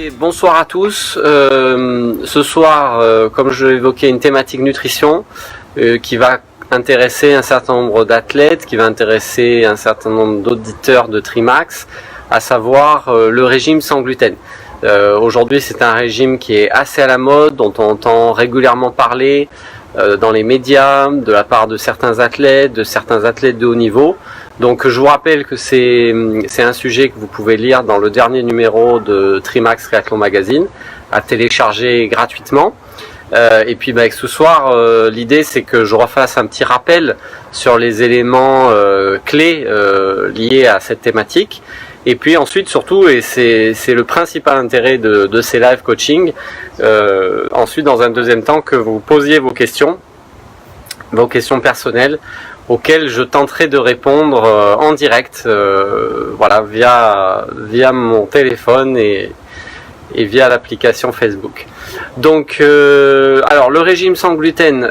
Et bonsoir à tous. Ce soir, comme je l'évoquais, une thématique nutrition qui va intéresser un certain nombre d'athlètes, qui va intéresser un certain nombre d'auditeurs de Trimax, à savoir le régime sans gluten. Aujourd'hui, c'est un régime qui est assez à la mode, dont on entend régulièrement parler dans les médias, de la part de certains athlètes de haut niveau. Donc je vous rappelle que c'est un sujet que vous pouvez lire dans le dernier numéro de Trimax Triathlon Magazine, à télécharger gratuitement. Et puis ce soir, l'idée c'est que je refasse un petit rappel sur les éléments clés liés à cette thématique. Et puis ensuite, surtout, et c'est le principal intérêt de ces live coaching, ensuite dans un deuxième temps, que vous posiez vos questions personnelles, auxquelles je tenterai de répondre en direct, voilà, via mon téléphone et via l'application Facebook. Donc, alors le régime sans gluten,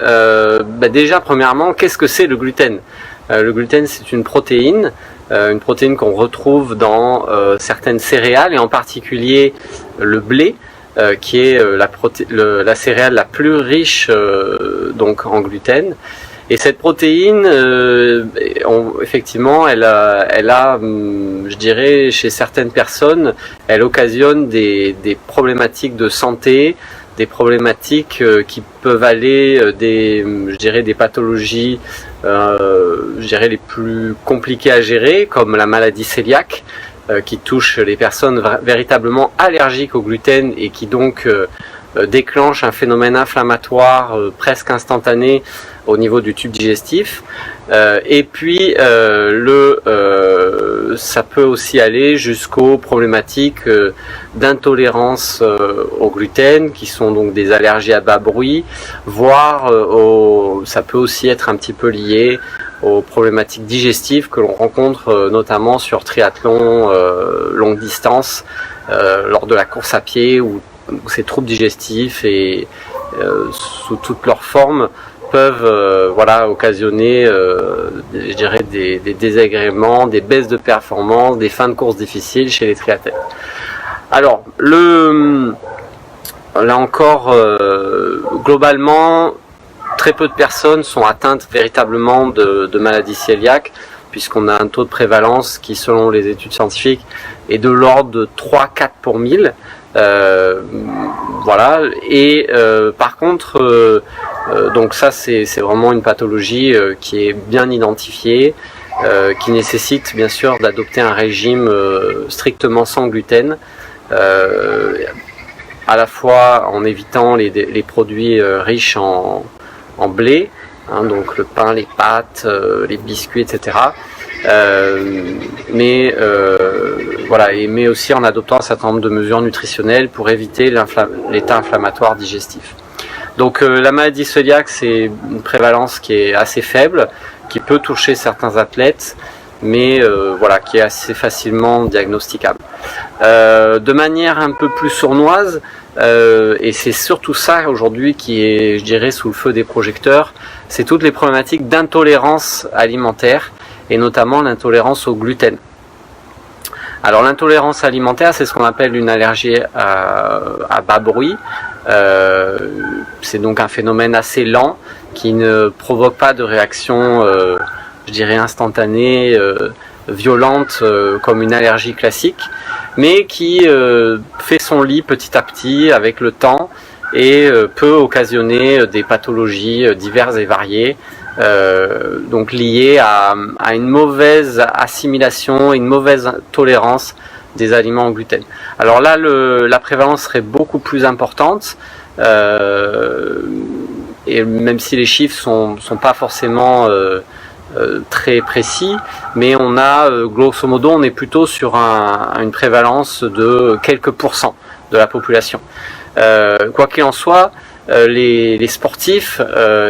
déjà premièrement, qu'est-ce que c'est le gluten? Le gluten, c'est une protéine qu'on retrouve dans certaines céréales, et en particulier le blé, qui est la céréale la plus riche donc en gluten. Et cette protéine, effectivement, elle a, je dirais, chez certaines personnes, elle occasionne des problématiques de santé, des problématiques qui peuvent aller des pathologies, je dirais, les plus compliquées à gérer, comme la maladie cœliaque, qui touche les personnes véritablement allergiques au gluten et qui donc déclenche un phénomène inflammatoire presque instantané au niveau du tube digestif. Et puis ça peut aussi aller jusqu'aux problématiques d'intolérance au gluten, qui sont donc des allergies à bas bruit, voire ça peut aussi être un petit peu lié aux problématiques digestives que l'on rencontre notamment sur triathlon longue distance, lors de la course à pied, où ces troubles digestifs et sous toutes leurs formes peuvent occasionner je dirais des désagréments, des baisses de performance, des fins de course difficiles chez les triathlètes. Alors là encore, globalement, très peu de personnes sont atteintes véritablement de maladie cœliaque, puisqu'on a un taux de prévalence qui, selon les études scientifiques, est de l'ordre de 3-4 pour 1000. Voilà. Et par contre, donc ça c'est vraiment une pathologie qui est bien identifiée, qui nécessite bien sûr d'adopter un régime strictement sans gluten, à la fois en évitant les produits riches en blé, donc le pain, les pâtes, les biscuits, etc. Mais aussi en adoptant un certain nombre de mesures nutritionnelles pour éviter l'état inflammatoire digestif. Donc la maladie cœliaque, c'est une prévalence qui est assez faible, qui peut toucher certains athlètes, mais qui est assez facilement diagnosticable. De manière un peu plus sournoise, et c'est surtout ça aujourd'hui qui est, je dirais, sous le feu des projecteurs, c'est toutes les problématiques d'intolérance alimentaire, et notamment l'intolérance au gluten. Alors l'intolérance alimentaire, c'est ce qu'on appelle une allergie à bas bruit. C'est donc un phénomène assez lent qui ne provoque pas de réaction, je dirais, instantanée, violente, comme une allergie classique, mais qui fait son lit petit à petit avec le temps et peut occasionner des pathologies diverses et variées, donc liées à une mauvaise assimilation, une mauvaise tolérance des aliments au gluten. Alors là, la prévalence serait beaucoup plus importante, et même si les chiffres sont pas forcément très précis, mais on a grosso modo, on est plutôt sur une prévalence de quelques pourcents de la population. Quoi qu'il en soit, les sportifs,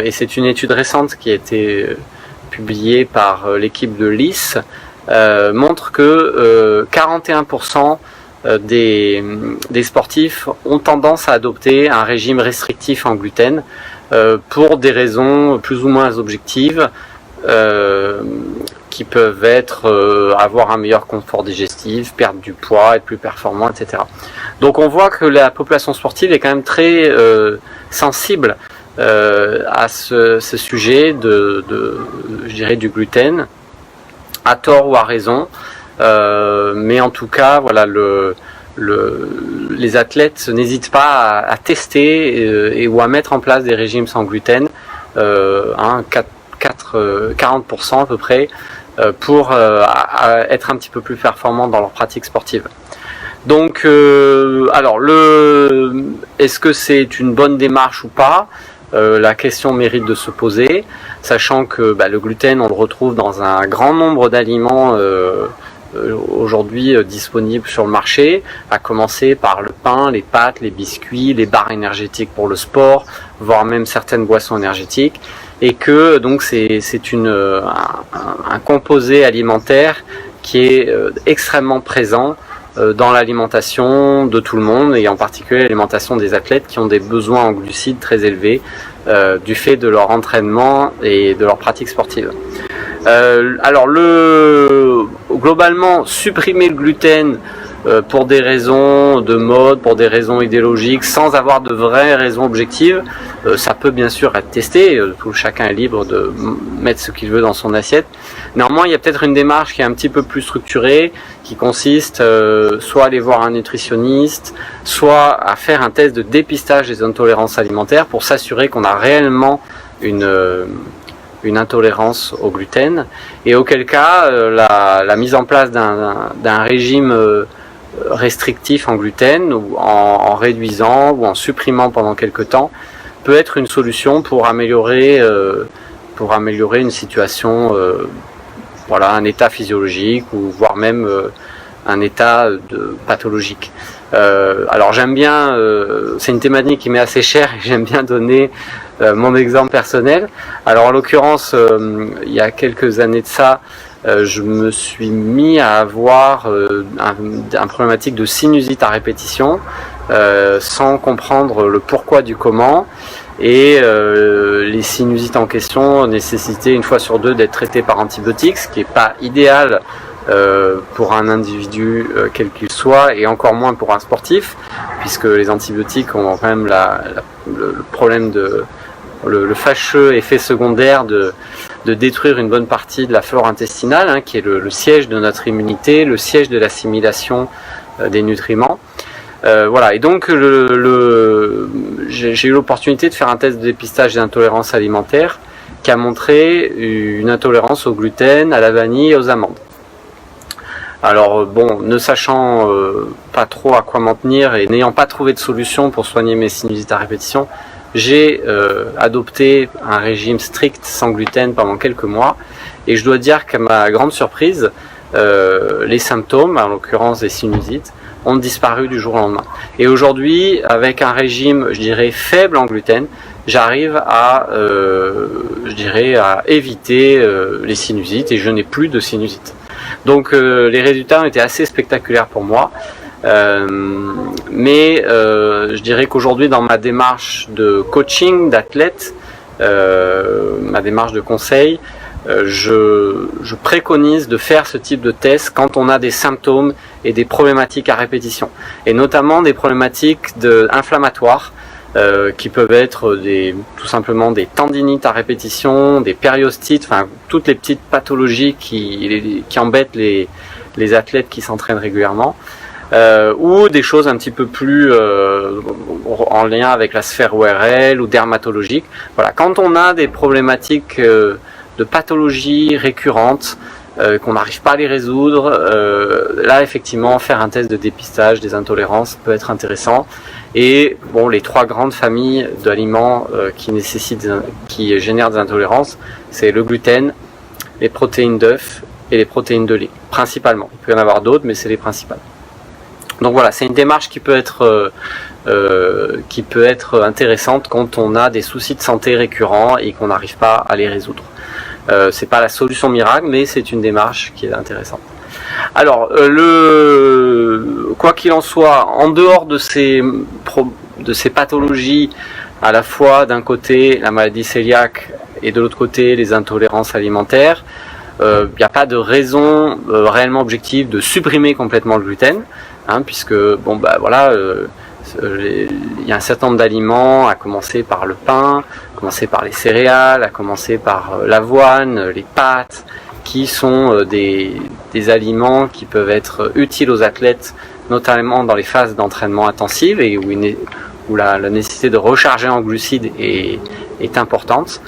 et c'est une étude récente qui a été publiée par l'équipe de LIS, montre que 41% des sportifs ont tendance à adopter un régime restrictif en gluten, pour des raisons plus ou moins objectives, qui peuvent être avoir un meilleur confort digestif, perdre du poids, être plus performant, etc. Donc on voit que la population sportive est quand même très sensible à ce sujet je dirais du gluten, à tort ou à raison. Mais en tout cas, voilà, les athlètes n'hésitent pas à tester ou à mettre en place des régimes sans gluten, 40% à peu près, pour être un petit peu plus performants dans leur pratique sportive. Donc, alors, est-ce que c'est une bonne démarche ou pas? La question mérite de se poser, sachant que le gluten, on le retrouve dans un grand nombre d'aliments aujourd'hui disponibles sur le marché, à commencer par le pain, les pâtes, les biscuits, les barres énergétiques pour le sport, voire même certaines boissons énergétiques, et que donc c'est un composé alimentaire qui est extrêmement présent dans l'alimentation de tout le monde, et en particulier l'alimentation des athlètes qui ont des besoins en glucides très élevés du fait de leur entraînement et de leur pratique sportive. Alors globalement, supprimer le gluten pour des raisons de mode, pour des raisons idéologiques, sans avoir de vraies raisons objectives, ça peut bien sûr être testé, chacun est libre de mettre ce qu'il veut dans son assiette. Néanmoins, il y a peut-être une démarche qui est un petit peu plus structurée, qui consiste soit à aller voir un nutritionniste, soit à faire un test de dépistage des intolérances alimentaires pour s'assurer qu'on a réellement une intolérance au gluten, et auquel cas la mise en place d'un régime restrictif en gluten, ou en réduisant ou en supprimant pendant quelque temps, peut être une solution pour améliorer une situation, voilà, un état physiologique, ou voire même un état pathologique. Alors j'aime bien, c'est une thématique qui m'est assez chère, et j'aime bien donner mon exemple personnel. Alors en l'occurrence, il y a quelques années de ça, je me suis mis à avoir un problématique de sinusite à répétition, sans comprendre le pourquoi du comment, et les sinusites en question nécessitaient une fois sur deux d'être traitées par antibiotiques, ce qui n'est pas idéal pour un individu quel qu'il soit, et encore moins pour un sportif, puisque les antibiotiques ont quand même le problème le fâcheux effet secondaire de détruire une bonne partie de la flore intestinale, qui est le siège de notre immunité, le siège de l'assimilation des nutriments. Voilà, et donc j'ai eu l'opportunité de faire un test de dépistage des intolérances alimentaires qui a montré une intolérance au gluten, à la vanille et aux amandes. Alors bon, ne sachant pas trop à quoi m'en tenir et n'ayant pas trouvé de solution pour soigner mes sinusites à répétition, j'ai adopté un régime strict sans gluten pendant quelques mois, et je dois dire qu'à ma grande surprise, les symptômes, en l'occurrence des sinusites, ont disparu du jour au lendemain. Et aujourd'hui, avec un régime, je dirais, faible en gluten, j'arrive à éviter les sinusites, et je n'ai plus de sinusite. Donc les résultats ont été assez spectaculaires pour moi. Mais je dirais qu'aujourd'hui, dans ma démarche de coaching d'athlète, ma démarche de conseil, je préconise de faire ce type de test quand on a des symptômes et des problématiques à répétition, et notamment des problématiques inflammatoires qui peuvent être tout simplement des tendinites à répétition, des périostites, enfin toutes les petites pathologies qui embêtent les athlètes qui s'entraînent régulièrement. Ou des choses un petit peu plus en lien avec la sphère ORL ou dermatologique. Voilà, quand on a des problématiques de pathologie récurrentes, qu'on n'arrive pas à les résoudre, là effectivement faire un test de dépistage des intolérances peut être intéressant. Et bon, les trois grandes familles d'aliments qui génèrent des intolérances, c'est le gluten, les protéines d'œufs et les protéines de lait, principalement. Il peut y en avoir d'autres, mais c'est les principales. Donc voilà, c'est une démarche qui peut être intéressante quand on a des soucis de santé récurrents et qu'on n'arrive pas à les résoudre. C'est pas la solution miracle, mais c'est une démarche qui est intéressante. Alors, quoi qu'il en soit, en dehors de ces pathologies, à la fois d'un côté la maladie cœliaque et de l'autre côté les intolérances alimentaires, il n'y a pas de raison réellement objective de supprimer complètement le gluten. puisque bon bah voilà, il y a un certain nombre d'aliments, à commencer par le pain, à commencer par les céréales, à commencer par l'avoine, les pâtes, qui sont des aliments qui peuvent être utiles aux athlètes, notamment dans les phases d'entraînement intensive et où la nécessité de recharger en glucides est importante.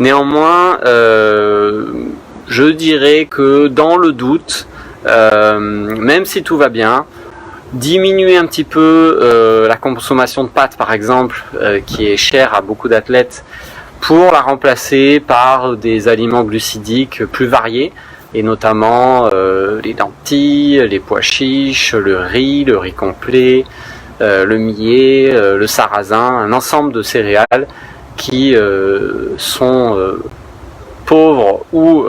Néanmoins, je dirais que dans le doute, même si tout va bien, diminuer un petit peu la consommation de pâtes par exemple, qui est chère à beaucoup d'athlètes, pour la remplacer par des aliments glucidiques plus variés, et notamment les lentilles, les pois chiches, le riz complet, le millet, le sarrasin, un ensemble de céréales qui sont pauvres ou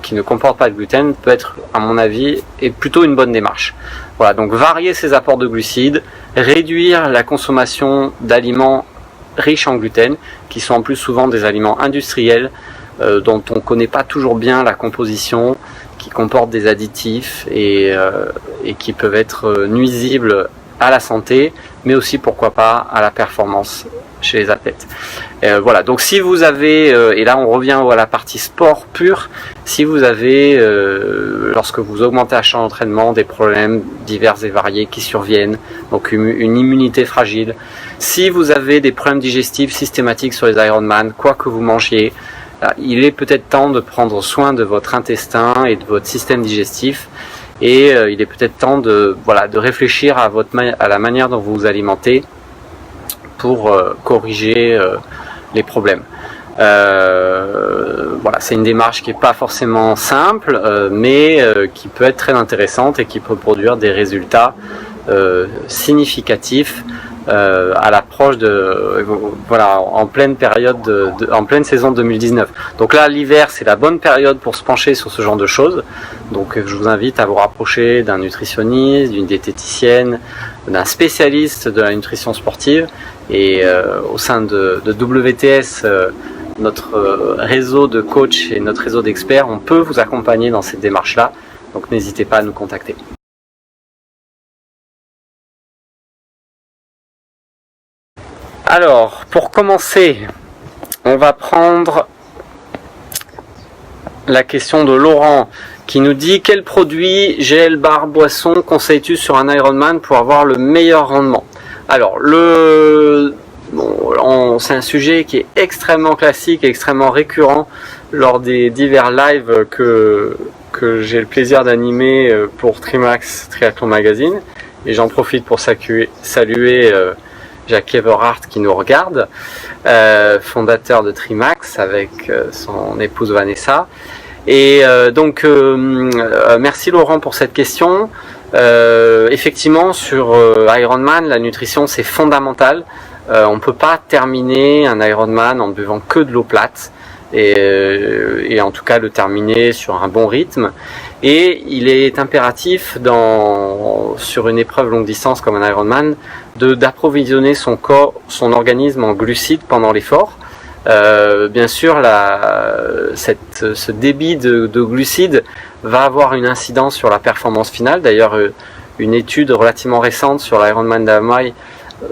qui ne comportent pas de gluten, peut être, à mon avis, est plutôt une bonne démarche. Voilà, donc varier ses apports de glucides, réduire la consommation d'aliments riches en gluten, qui sont en plus souvent des aliments industriels, dont on ne connaît pas toujours bien la composition, qui comportent des additifs et qui peuvent être nuisibles à la santé, mais aussi pourquoi pas à la performance chez les athlètes. Voilà, donc si vous avez, et là on revient à la partie sport pur, si vous avez, lorsque vous augmentez la charge d'entraînement, des problèmes divers et variés qui surviennent, donc une immunité fragile, si vous avez des problèmes digestifs systématiques sur les Ironman, quoi que vous mangiez, il est peut-être temps de prendre soin de votre intestin et de votre système digestif, et il est peut-être temps de réfléchir à la manière dont vous vous alimentez pour corriger les problèmes. Voilà, c'est une démarche qui n'est pas forcément simple, mais qui peut être très intéressante et qui peut produire des résultats significatifs à l'approche de en pleine période en pleine saison 2019. Donc là, l'hiver, c'est la bonne période pour se pencher sur ce genre de choses. Donc je vous invite à vous rapprocher d'un nutritionniste, d'une diététicienne, d'un spécialiste de la nutrition sportive. Et au sein de WTS, notre réseau de coachs et notre réseau d'experts, on peut vous accompagner dans cette démarche-là. Donc n'hésitez pas à nous contacter. Alors, pour commencer, on va prendre la question de Laurent qui nous dit: quel produit, gel, barre, boisson conseilles-tu sur un Ironman pour avoir le meilleur rendement? Alors, c'est un sujet qui est extrêmement classique et extrêmement récurrent lors des divers lives que j'ai le plaisir d'animer pour Trimax Triathlon Magazine. Et j'en profite pour saluer Jacques Everhart qui nous regarde, fondateur de Trimax avec son épouse Vanessa. Et donc merci Laurent pour cette question. Effectivement, sur Ironman, la nutrition c'est fondamental. On ne peut pas terminer un Ironman en ne buvant que de l'eau plate, et en tout cas le terminer sur un bon rythme. Et il est impératif sur une épreuve longue distance comme un Ironman d'approvisionner son corps, son organisme en glucides pendant l'effort. Bien sûr, ce débit de glucides va avoir une incidence sur la performance finale. D'ailleurs, une étude relativement récente sur l'Ironman d'Hawaï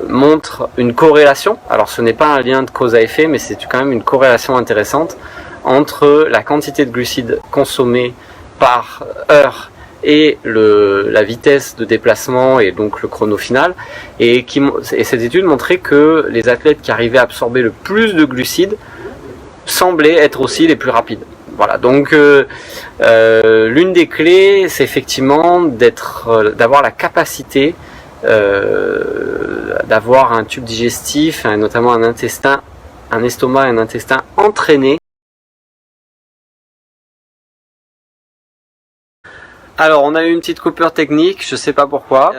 montre une corrélation. Alors ce n'est pas un lien de cause à effet, mais c'est quand même une corrélation intéressante entre la quantité de glucides consommés par heure et la vitesse de déplacement et donc le chrono final. Et cette étude montrait que les athlètes qui arrivaient à absorber le plus de glucides semblaient être aussi les plus rapides. Voilà, donc l'une des clés, c'est effectivement d'avoir la capacité d'avoir un tube digestif, notamment un estomac et un intestin entraînés. Alors, on a eu une petite coupure technique, je sais pas pourquoi.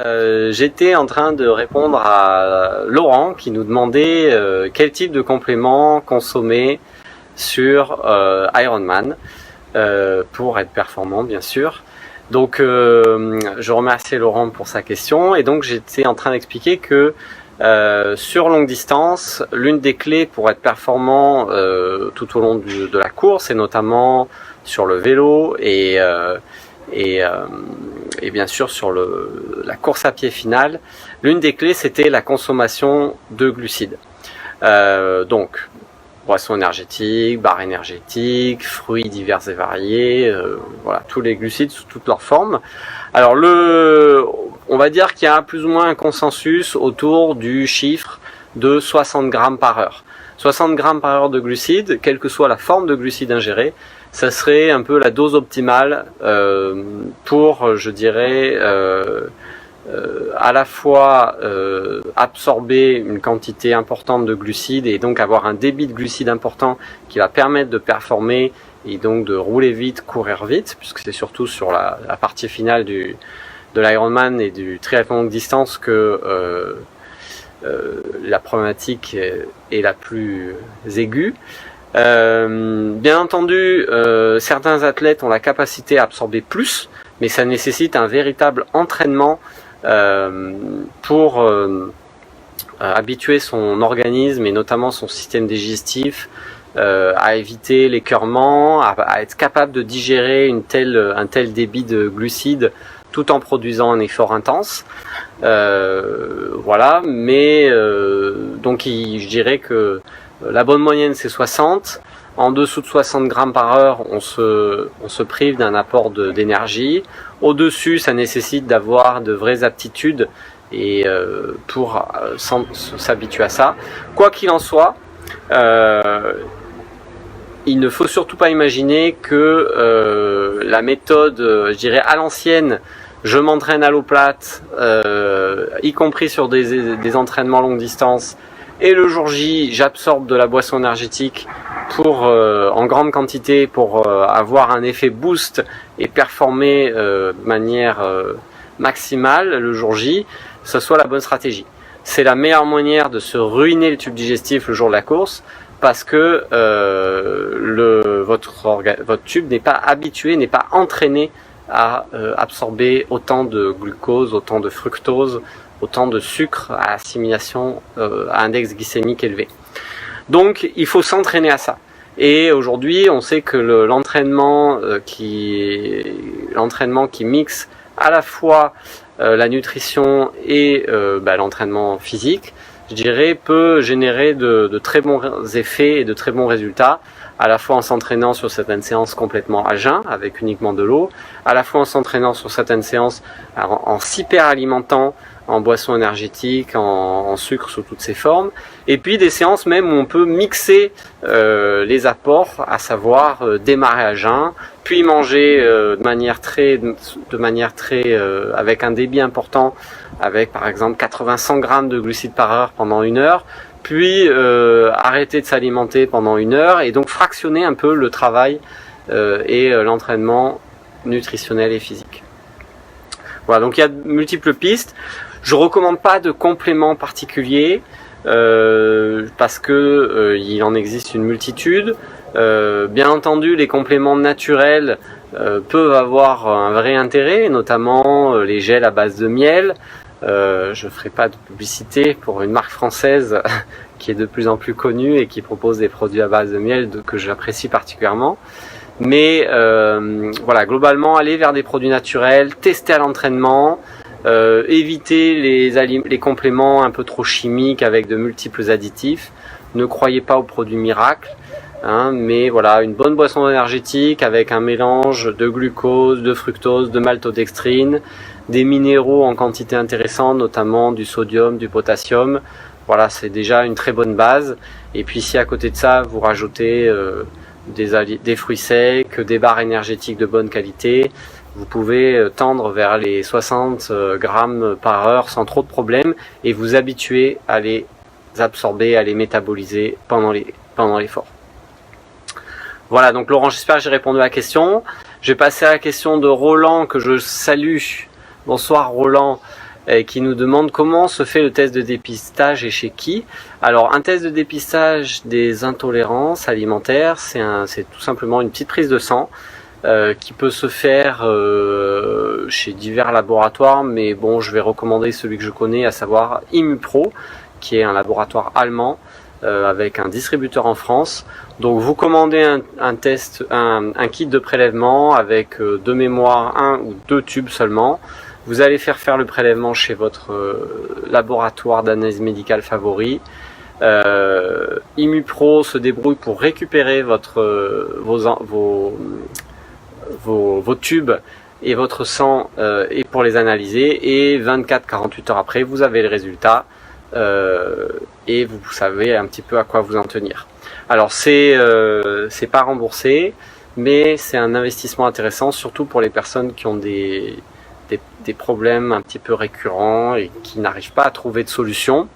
J'étais en train de répondre à Laurent qui nous demandait quel type de complément consommer sur Ironman pour être performant, bien sûr. Donc, je remercie Laurent pour sa question. Et donc, j'étais en train d'expliquer que sur longue distance, l'une des clés pour être performant tout au long de la course, et notamment sur le vélo et Et bien sûr, sur la course à pied finale, l'une des clés, c'était la consommation de glucides. Donc, boissons énergétiques, barres énergétiques, fruits divers et variés, voilà, tous les glucides sous toutes leurs formes. Alors, on va dire qu'il y a plus ou moins un consensus autour du chiffre de 60 grammes par heure. 60 grammes par heure de glucides, quelle que soit la forme de glucides ingérés, ça serait un peu la dose optimale pour, je dirais, à la fois absorber une quantité importante de glucides et donc avoir un débit de glucides important qui va permettre de performer et donc de rouler vite, courir vite, puisque c'est surtout sur la partie finale de l'Ironman et du triathlon longue distance que la problématique est la plus aiguë. Bien entendu, certains athlètes ont la capacité à absorber plus, mais ça nécessite un véritable entraînement pour habituer son organisme et notamment son système digestif à éviter l'écœurement, à être capable de digérer un tel débit de glucides tout en produisant un effort intense. Voilà, mais donc je dirais que la bonne moyenne c'est 60. En dessous de 60 grammes par heure, on se prive d'un apport d'énergie. Au-dessus, ça nécessite d'avoir de vraies aptitudes et pour s'habituer à ça. Quoi qu'il en soit, il ne faut surtout pas imaginer que la méthode, je dirais à l'ancienne, je m'entraîne à l'eau plate, y compris sur des entraînements longue distance, et le jour J, j'absorbe de la boisson énergétique en grande quantité pour avoir un effet boost et performer de manière maximale le jour J, ce soit la bonne stratégie. C'est la meilleure manière de se ruiner le tube digestif le jour de la course, parce que votre tube n'est pas habitué, n'est pas entraîné à absorber autant de glucose, autant de fructose, autant de sucre à assimilation à index glycémique élevé. Donc il faut s'entraîner à ça. Et aujourd'hui, on sait que l'entraînement qui mixe à la fois la nutrition et l'entraînement physique, je dirais, peut générer de très bons effets et de très bons résultats, à la fois en s'entraînant sur certaines séances complètement à jeun, avec uniquement de l'eau, à la fois en s'entraînant sur certaines séances en s'hyperalimentant, en boissons énergétiques, en sucre sous toutes ses formes, et puis des séances même où on peut mixer les apports, à savoir démarrer à jeun, puis manger de manière très avec un débit important, avec par exemple 80-100 grammes de glucides par heure pendant 1 heure, puis arrêter de s'alimenter pendant 1 heure, et donc fractionner un peu le travail et l'entraînement nutritionnel et physique. Voilà, donc il y a de multiples pistes. Je recommande pas de compléments particuliers parce que il en existe une multitude. Bien entendu, les compléments naturels peuvent avoir un vrai intérêt, notamment les gels à base de miel. Je ferai pas de publicité pour une marque française qui est de plus en plus connue et qui propose des produits à base de miel que j'apprécie particulièrement. Mais voilà, globalement, aller vers des produits naturels, tester à l'entraînement, éviter les compléments un peu trop chimiques avec de multiples additifs. Ne croyez pas aux produits miracles, hein, mais voilà, une bonne boisson énergétique avec un mélange de glucose, de fructose, de maltodextrine, des minéraux en quantité intéressante, notamment du sodium, du potassium. Voilà, c'est déjà une très bonne base. Et puis si à côté de ça, vous rajoutez des fruits secs, des barres énergétiques de bonne qualité, vous pouvez tendre vers les 60 grammes par heure sans trop de problèmes et vous habituer à les absorber, à les métaboliser pendant l'effort. Voilà, donc Laurent, j'espère que j'ai répondu à la question. Je vais passer à la question de Roland, que je salue. Bonsoir Roland, qui nous demande comment se fait le test de dépistage et chez qui. Alors, un test de dépistage des intolérances alimentaires, c'est tout simplement une petite prise de sang qui peut se faire chez divers laboratoires, mais bon, je vais recommander celui que je connais, à savoir ImmuPro, qui est un laboratoire allemand avec un distributeur en France. Donc vous commandez un kit de prélèvement avec de mémoire 1 ou 2 tubes seulement. Vous allez faire le prélèvement chez votre laboratoire d'analyse médicale favori. ImuPro se débrouille pour récupérer vos tubes et votre sang et pour les analyser, et 24-48 heures après vous avez le résultat et vous savez un petit peu à quoi vous en tenir. Alors c'est pas remboursé, mais c'est un investissement intéressant, surtout pour les personnes qui ont des problèmes un petit peu récurrents et qui n'arrivent pas à trouver de solution.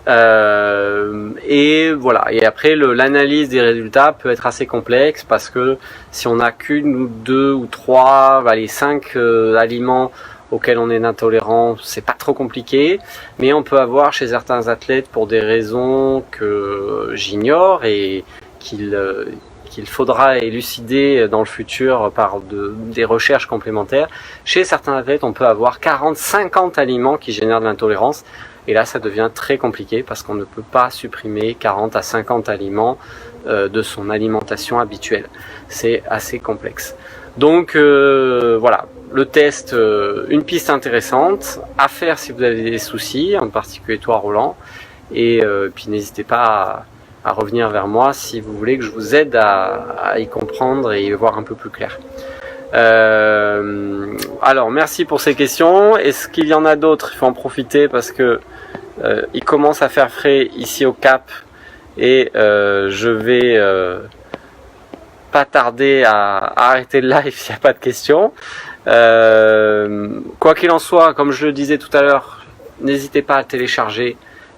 Et voilà. Et après, l'analyse des résultats peut être assez complexe, parce que si on n'a qu'une ou deux ou trois, les 5 aliments auxquels on est intolérant, c'est pas trop compliqué. Mais on peut avoir chez certains athlètes, pour des raisons que j'ignore et qu'il faudra élucider dans le futur par des recherches complémentaires, chez certains athlètes, on peut avoir 40-50 aliments qui génèrent de l'intolérance. Et là, ça devient très compliqué, parce qu'on ne peut pas supprimer 40 à 50 aliments de son alimentation habituelle. C'est assez complexe. Donc voilà, le test, une piste intéressante à faire si vous avez des soucis, en particulier toi Roland. Et puis n'hésitez pas à revenir vers moi si vous voulez que je vous aide à y comprendre et y voir un peu plus clair. Alors merci pour ces questions. Est-ce qu'il y en a d'autres? Il faut en profiter, parce que il commence à faire frais ici au Cap, et je vais pas tarder à arrêter le live s'il n'y a pas de questions. Quoi qu'il en soit, comme je le disais tout à l'heure, n'hésitez pas à télécharger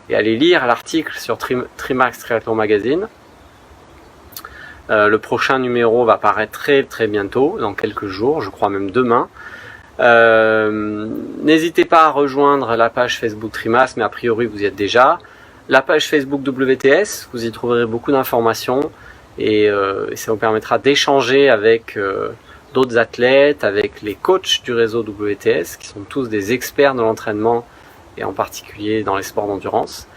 et à aller lire l'article sur Trimax Triathlon Magazine. Le prochain numéro va paraître très très bientôt, dans quelques jours, je crois même demain. N'hésitez pas à rejoindre la page Facebook Trimas, mais a priori vous y êtes déjà. La page Facebook WTS, vous y trouverez beaucoup d'informations, et ça vous permettra d'échanger avec d'autres athlètes, avec les coachs du réseau WTS, qui sont tous des experts de l'entraînement, et en particulier dans les sports d'endurance.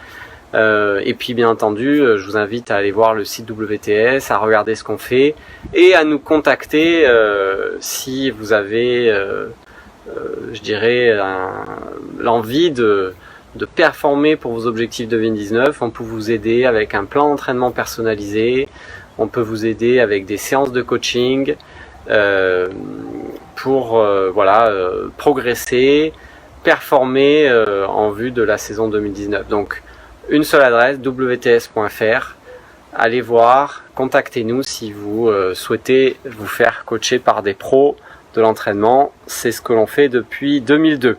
Et puis bien entendu, je vous invite à aller voir le site WTS, à regarder ce qu'on fait, et à nous contacter si vous avez, je dirais, l'envie de performer pour vos objectifs de 2019. On peut vous aider avec un plan d'entraînement personnalisé, on peut vous aider avec des séances de coaching pour progresser, performer en vue de la saison 2019. Donc une seule adresse, wts.fr. Allez voir, contactez-nous si vous souhaitez vous faire coacher par des pros de l'entraînement. C'est ce que l'on fait depuis 2002.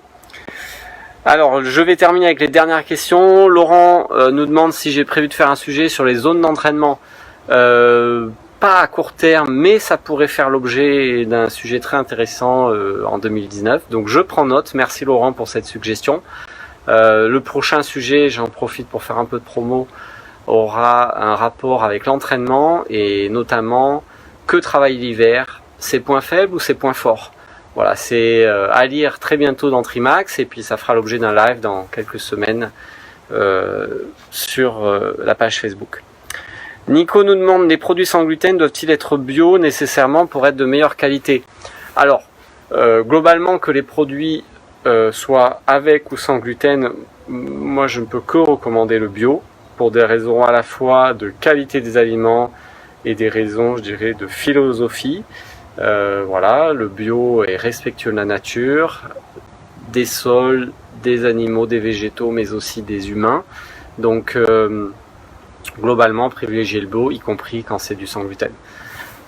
Alors, je vais terminer avec les dernières questions. Laurent nous demande si j'ai prévu de faire un sujet sur les zones d'entraînement. Pas à court terme, mais ça pourrait faire l'objet d'un sujet très intéressant en 2019. Donc je prends note. Merci Laurent pour cette suggestion. Le prochain sujet, j'en profite pour faire un peu de promo, aura un rapport avec l'entraînement, et notamment que travaille l'hiver, ses points faibles ou ses points forts. Voilà, c'est à lire très bientôt dans Trimax, et puis ça fera l'objet d'un live dans quelques semaines sur la page Facebook. Nico nous demande, les produits sans gluten doivent-ils être bio nécessairement pour être de meilleure qualité? Alors, globalement, que les produits soit avec ou sans gluten, moi je ne peux que recommander le bio, pour des raisons à la fois de qualité des aliments et des raisons, je dirais, de philosophie. Voilà, le bio est respectueux de la nature, des sols, des animaux, des végétaux, mais aussi des humains. Donc globalement, privilégier le bio, y compris quand c'est du sans gluten.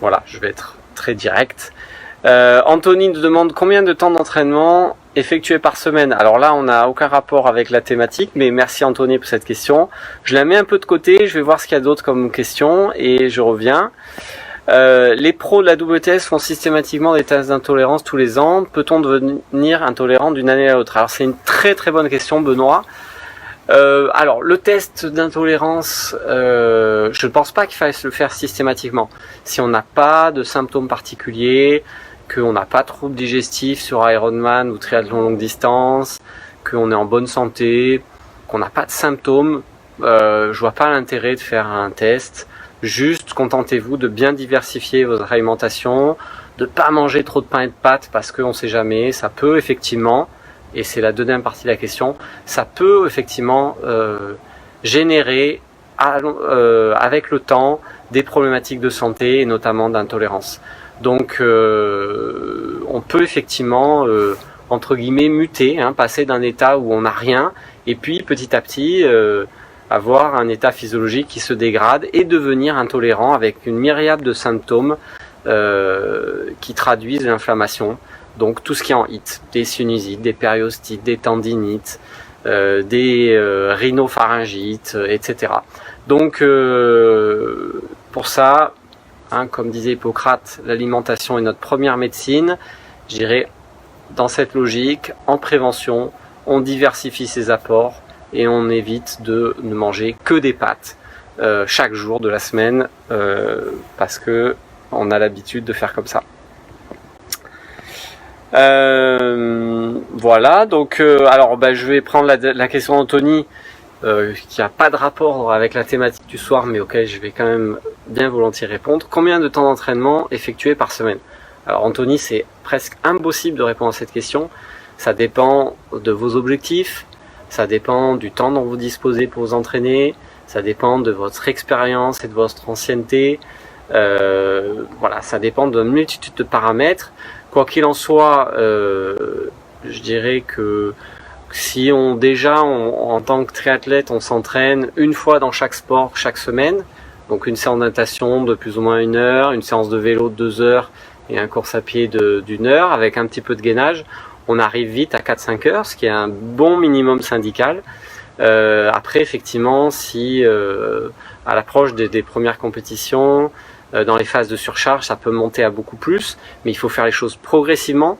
Voilà, je vais être très direct. Anthony nous demande combien de temps d'entraînement effectué par semaine. Alors là, on n'a aucun rapport avec la thématique, mais merci Anthony pour cette question. Je la mets un peu de côté, je vais voir ce qu'il y a d'autre comme question, et je reviens. Les pros de la WTS font systématiquement des tests d'intolérance tous les ans. Peut-on devenir intolérant d'une année à l'autre? Alors c'est une très très bonne question, Benoît. Alors le test d'intolérance, je ne pense pas qu'il faille le faire systématiquement. Si on n'a pas de symptômes particuliers, qu'on n'a pas de troubles digestifs sur Ironman ou triathlon longue distance, qu'on est en bonne santé, qu'on n'a pas de symptômes, je vois pas l'intérêt de faire un test. Juste contentez-vous de bien diversifier votre alimentation, de pas manger trop de pain et de pâtes parce qu'on sait jamais, ça peut effectivement, et c'est la deuxième partie de la question, ça peut effectivement générer avec le temps des problématiques de santé et notamment d'intolérance. Donc on peut effectivement entre guillemets muter, passer d'un état où on n'a rien et puis petit à petit avoir un état physiologique qui se dégrade et devenir intolérant avec une myriade de symptômes qui traduisent l'inflammation. Donc tout ce qui est en IT, des sinusites, des périostites, des tendinites, des rhinopharyngites, etc. Donc pour ça, comme disait Hippocrate, l'alimentation est notre première médecine. Je dirais dans cette logique, en prévention, on diversifie ses apports et on évite de ne manger que des pâtes chaque jour de la semaine parce que on a l'habitude de faire comme ça. Voilà, donc alors je vais prendre la question d'Anthony qui n'a pas de rapport avec la thématique du soir mais auquel je vais quand même bien volontiers répondre. Combien de temps d'entraînement effectué par semaine? Alors Anthony, c'est presque impossible de répondre à cette question. Ça dépend de vos objectifs, ça dépend du temps dont vous disposez pour vous entraîner, ça dépend de votre expérience et de votre ancienneté. Voilà, ça dépend d'une multitude de paramètres. Quoi qu'il en soit, je dirais que si en tant que triathlète, on s'entraîne une fois dans chaque sport chaque semaine, donc une séance de natation de plus ou moins 1 heure, une séance de vélo de 2 heures et un course à pied d'1 heure avec un petit peu de gainage, on arrive vite à 4-5 heures, ce qui est un bon minimum syndical. Après, effectivement, si à l'approche des premières compétitions, dans les phases de surcharge, ça peut monter à beaucoup plus, mais il faut faire les choses progressivement.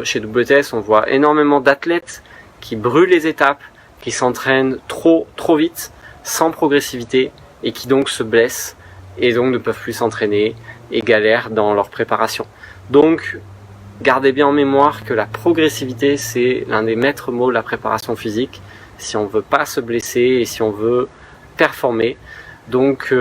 Chez WTS, on voit énormément d'athlètes qui brûlent les étapes, qui s'entraînent trop vite, sans progressivité, et qui donc se blessent, et donc ne peuvent plus s'entraîner, et galèrent dans leur préparation. Donc, gardez bien en mémoire que la progressivité, c'est l'un des maîtres mots de la préparation physique, si on veut pas se blesser et si on veut performer. Donc,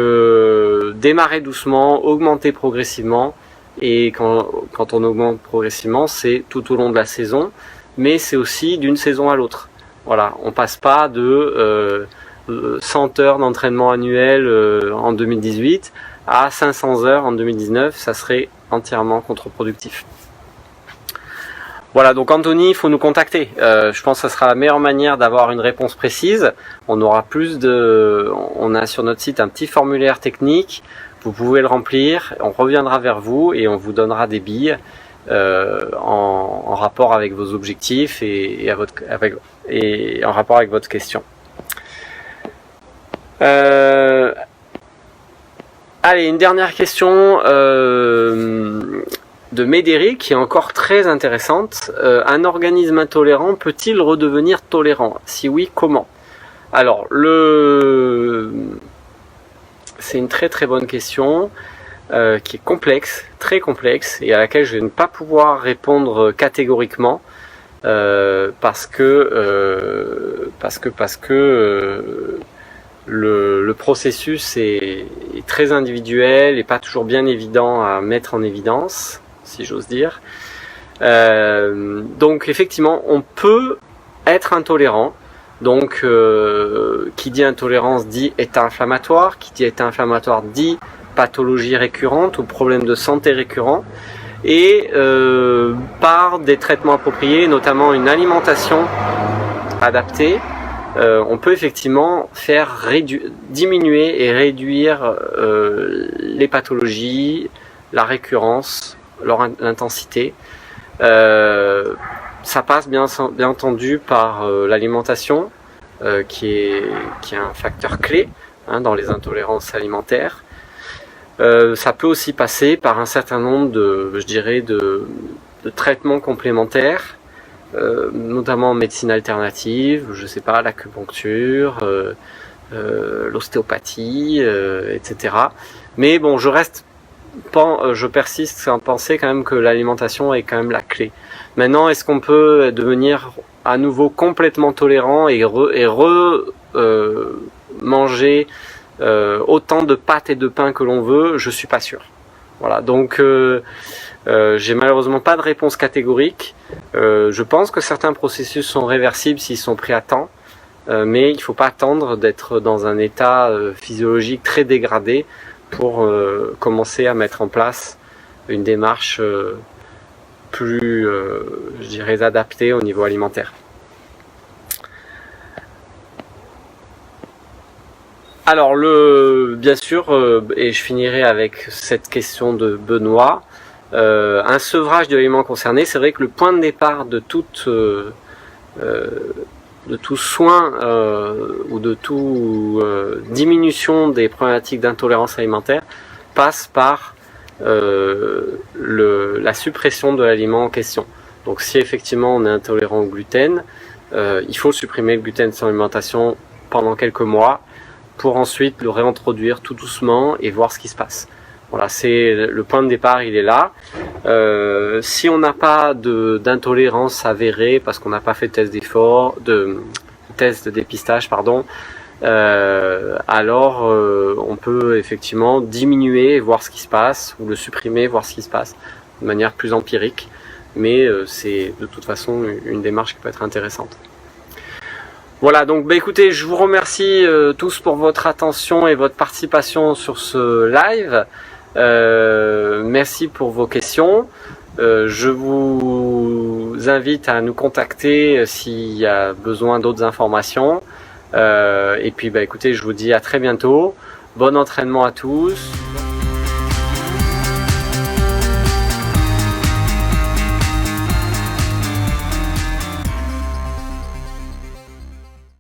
démarrer doucement, augmenter progressivement, et quand on augmente progressivement, c'est tout au long de la saison, mais c'est aussi d'une saison à l'autre. Voilà, on passe pas de 100 heures d'entraînement annuel en 2018 à 500 heures en 2019, ça serait entièrement contre-productif. Voilà, donc Anthony, il faut nous contacter. Je pense que ce sera la meilleure manière d'avoir une réponse précise. On a sur notre site un petit formulaire technique. Vous pouvez le remplir. On reviendra vers vous et on vous donnera des billes en rapport avec vos objectifs et en rapport avec votre question. Allez, une dernière question de Médéric qui est encore très intéressante. Un organisme intolérant peut-il redevenir tolérant? Si oui, comment? Alors, c'est une très très bonne question qui est complexe, très complexe, et à laquelle je vais ne pas pouvoir répondre catégoriquement parce que le processus est très individuel et pas toujours bien évident à mettre en évidence, si j'ose dire. Donc effectivement, on peut être intolérant. Donc, qui dit intolérance dit état inflammatoire, qui dit état inflammatoire dit pathologie récurrente ou problème de santé récurrent, et par des traitements appropriés, notamment une alimentation adaptée, on peut effectivement faire diminuer et réduire les pathologies, la récurrence, l'intensité. Ça passe bien entendu par l'alimentation, qui est un facteur clé dans les intolérances alimentaires. Ça peut aussi passer par un certain nombre de traitements complémentaires, notamment en médecine alternative, je sais pas, l'acupuncture, l'ostéopathie, etc. Mais bon, je persiste à penser quand même que l'alimentation est quand même la clé. Maintenant, est-ce qu'on peut devenir à nouveau complètement tolérant et manger autant de pâtes et de pain que l'on veut, je suis pas sûr. Voilà, donc j'ai malheureusement pas de réponse catégorique. Je pense que certains processus sont réversibles s'ils sont pris à temps, mais il faut pas attendre d'être dans un état physiologique très dégradé pour commencer à mettre en place une démarche plus, je dirais, adaptée au niveau alimentaire. Alors, bien sûr, et je finirai avec cette question de Benoît, un sevrage de l'aliments concerné, c'est vrai que le point de départ de tout soin ou de toute diminution des problématiques d'intolérance alimentaire passe par la suppression de l'aliment en question. Donc si effectivement on est intolérant au gluten, il faut supprimer le gluten de son alimentation pendant quelques mois pour ensuite le réintroduire tout doucement et voir ce qui se passe. Voilà, c'est le point de départ, il est là. Si on n'a pas d'intolérance avérée parce qu'on n'a pas fait de test de dépistage, pardon, alors on peut effectivement diminuer et voir ce qui se passe, ou le supprimer, voir ce qui se passe de manière plus empirique, mais c'est de toute façon une démarche qui peut être intéressante. Voilà, donc écoutez, je vous remercie tous pour votre attention et votre participation sur ce live. Merci pour vos questions. Je vous invite à nous contacter s'il y a besoin d'autres informations. Et puis écoutez, je vous dis à très bientôt. Bon entraînement à tous.